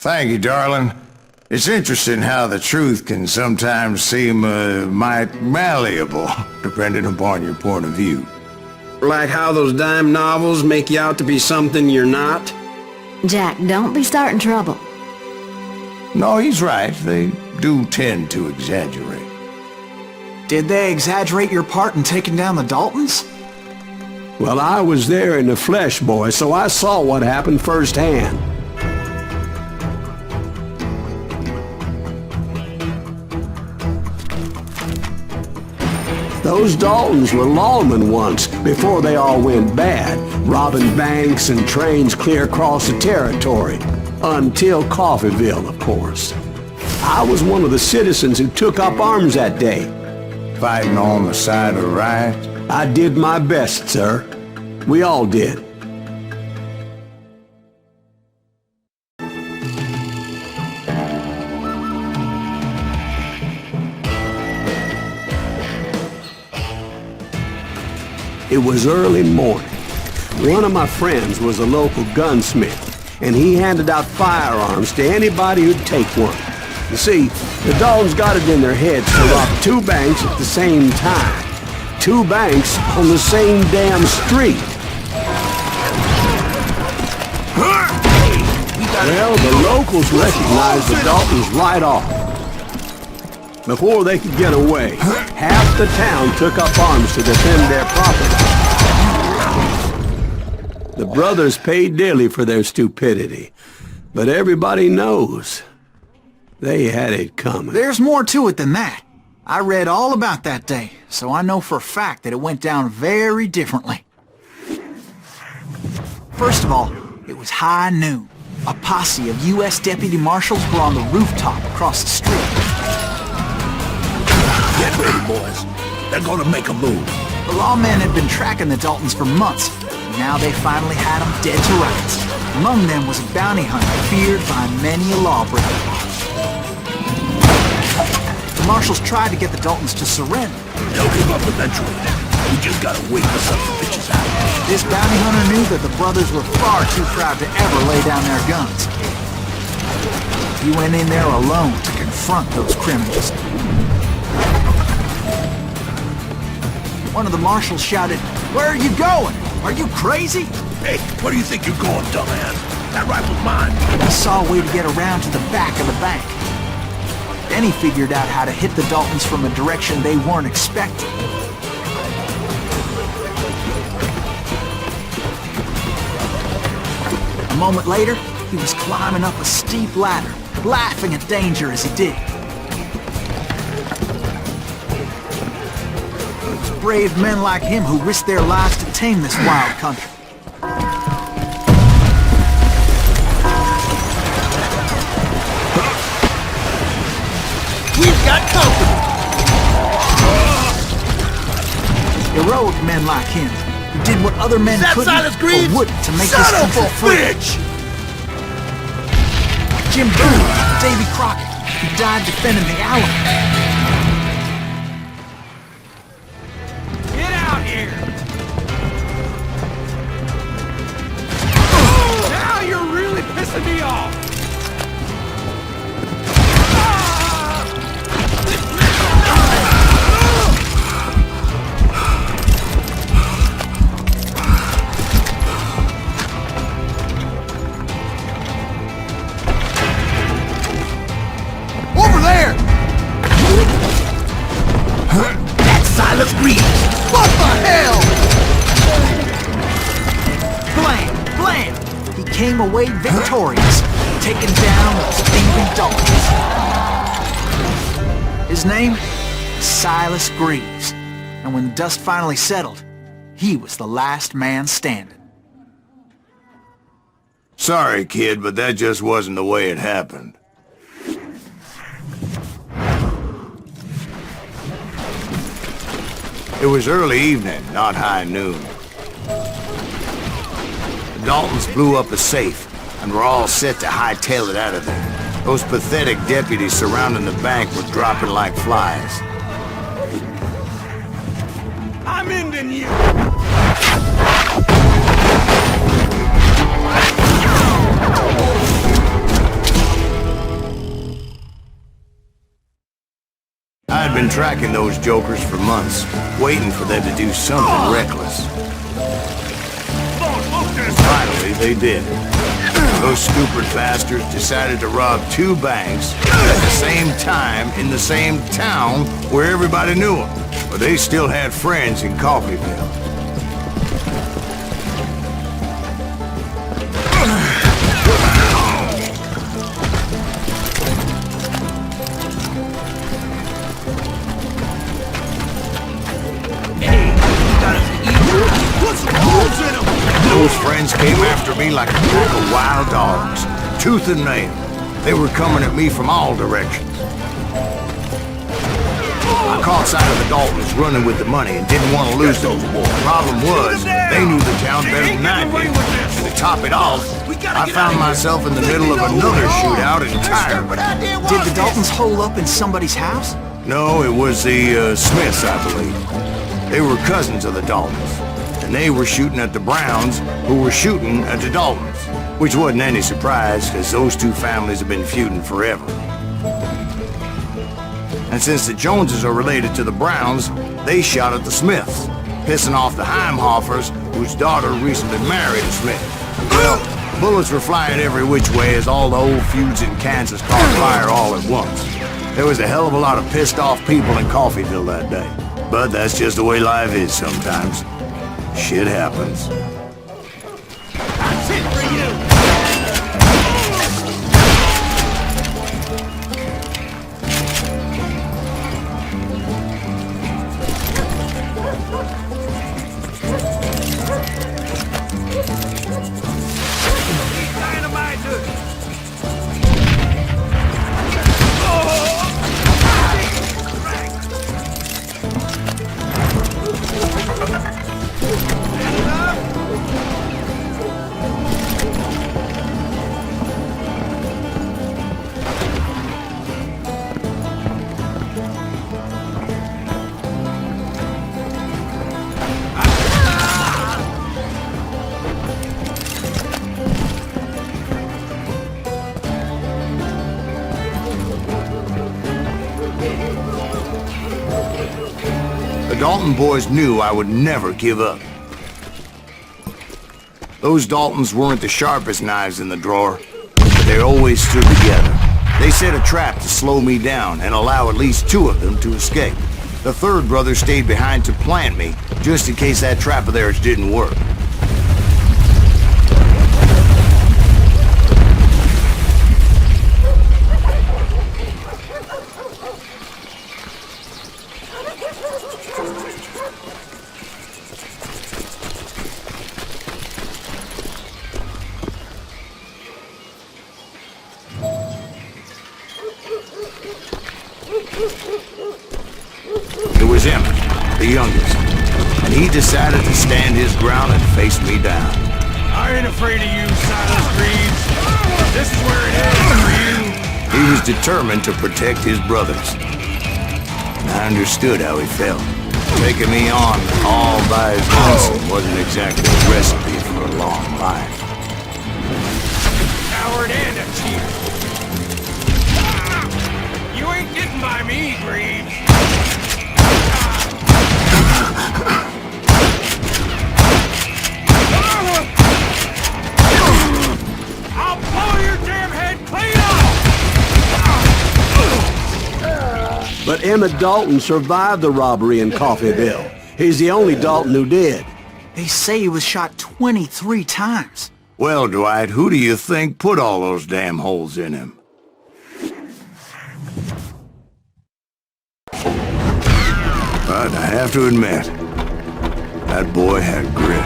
Thank you, darling. It's interesting how the truth can sometimes seem, might malleable, depending upon your point of view. Like how those dime novels make you out to be something you're not? Jack, don't be starting trouble. No, he's right. They do tend to exaggerate. Did they exaggerate your part in taking down the Daltons? Well, I was there in the flesh, boy, so I saw what happened firsthand. Those Daltons were lawmen once, before they all went bad, robbing banks and trains clear across the territory. Until Coffeeville, of course. I was one of the citizens who took up arms that day. Fighting on the side of right? I did my best, sir. We all did. It was early morning. One of my friends was a local gunsmith, and he handed out firearms to anybody who'd take one. You see, the Daltons got it in their heads to rob two banks at the same time. Two banks on the same damn street. Well, the locals recognized the Daltons right off. Before they could get away, half the town took up arms to defend their property. The brothers paid dearly for their stupidity, but everybody knows they had it coming. There's more to it than that. I read all about that day, so I know for a fact that it went down very differently. First of all, it was high noon. A posse of U.S. deputy marshals were on the rooftop across the street. Get ready, boys. They're gonna make a move. The lawmen had been tracking the Daltons for months. Now they finally had them dead to rights. Among them was a bounty hunter feared by many a lawbreaker. The marshals tried to get the Daltons to surrender. They'll give up eventually. We just gotta wait for some bitches out. This bounty hunter knew that the brothers were far too proud to ever lay down their guns. He went in there alone to confront those criminals. One of the marshals shouted, "Where are you going? Are you crazy?" Hey, where do you think you're going, dumbass? That rifle's mine. He saw a way to get around to the back of the bank. Then he figured out how to hit the Daltons from a direction they weren't expecting. A moment later, he was climbing up a steep ladder, laughing at danger as he did. It was brave men like him who risked their lives to tame this wild country. We've got company! Heroic men like him, who did what other men couldn't or wouldn't to make this country free. Bitch! Jim Boone, Davy Crockett, who died defending the Alamo. Get out here! Now you're really pissing me off! Over there! That's Silas Green! What the hell? Blam! Blam! He came away victorious, taking down those thieving Daltons. His name? Silas Greaves. And when the dust finally settled, he was the last man standing. Sorry, kid, but that just wasn't the way it happened. It was early evening, not high noon. The Daltons blew up a safe, and were all set to hightail it out of there. Those pathetic deputies surrounding the bank were dropping like flies. I'm ending you! been tracking those jokers for months, waiting for them to do something reckless. Finally, they did. Those stupid bastards decided to rob 2 banks at the same time in the same town where everybody knew them. But they still had friends in Coffeyville. Those friends came after me like a pack of wild dogs, tooth and nail. They were coming at me from all directions. I caught sight of the Daltons running with the money and didn't want to lose them. The problem was, they knew the town better than I did. And to top it off, I found myself in the middle of another shootout in Tyre. Did the Daltons hole up in somebody's house? No, it was the Smiths, I believe. They were cousins of the Daltons. And they were shooting at the Browns, who were shooting at the Daltons. Which wasn't any surprise, because those 2 families have been feuding forever. And since the Joneses are related to the Browns, they shot at the Smiths, pissing off the Heimhoffers, whose daughter recently married a Smith. Well, bullets were flying every which way as all the old feuds in Kansas caught fire all at once. There was a hell of a lot of pissed off people in Coffeyville that day. But that's just the way life is sometimes. Shit happens. That's it for you! The Dalton boys knew I would never give up. Those Daltons weren't the sharpest knives in the drawer, but they always stood together. They set a trap to slow me down and allow at least 2 of them to escape. The 3rd brother stayed behind to plant me, just in case that trap of theirs didn't work. It was him, the youngest, and he decided to stand his ground and face me down. I ain't afraid of you, Silas Reeves. This is where it ends for you. He was determined to protect his brothers. And I understood how he felt. Taking me on all by his lonesome wasn't exactly a recipe for a long life. Coward and a cheat. You ain't getting by me, Reeves. I'll blow your damn head clean off! But Emmett Dalton survived the robbery in Coffeyville. He's the only Dalton who did. They say he was shot 23 times. Well, Dwight, who do you think put all those damn holes in him? But I have to admit, that boy had grit.